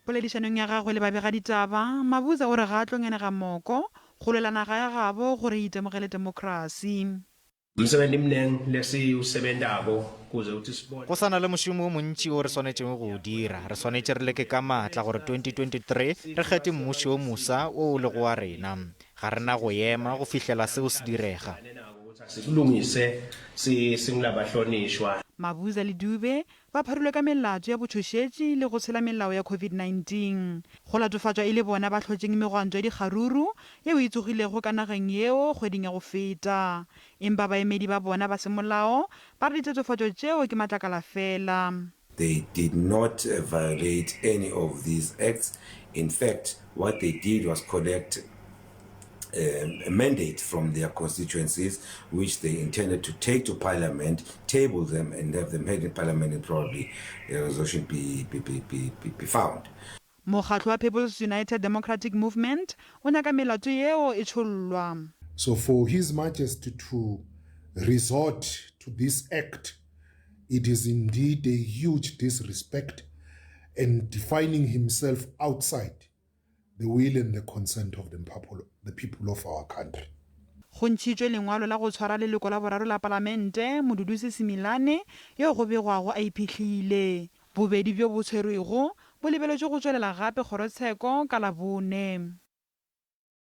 poledišanong ya gagwe le babegaditaba Mabuza o re ga a tlongenega moko go lwela naga ya gabo gore e itemogele demokrasi. Umsebenzi mneng lesiwusebentako kuze uthi sibone. Go sana le mošomo o montši o re swanetšeng go o dira. Re swanetše re leke ka maatla gore 2023 re kgethe mmušo o mosa o le go wa rena. Ga rena go ema go fihlela seo se direga. Sikulungise singulabahlonishwa. Mabuza le Dube ba pharilwe ka melato ya botšhošetši le go tshela melao ya COVID-19 go latofatšwa e le bona ba tlhotšeng megwanto ya dikgaruru yeo e tsogilego ka nageng yeo kgweding ya go feta, empa baemedi ba bona ba semolao ba re ditatofatšo tšeo ke matlakala fela. They did not violate any of these acts. In fact, what they did was collect a mandate from their constituencies, which they intended to take to Parliament, table them, and have them heard in Parliament, and probably a resolution be found. Mokgatlo wa People's United Democratic Movement o nyaka melato yeo e tšhollwa. So for His Majesty to resort to this act, it is indeed a huge disrespect and defining himself outside the will and the consent of the people of our country. Go ntšhitšwe lengwalo la go tshwara leloko la boraro la palamente Moduduzi Similane yo go begwago a iphihlile. Bobedi bjo bo tshwerwego bo lebeletšwe go tšwelela gape kgorotsheko ka Labone.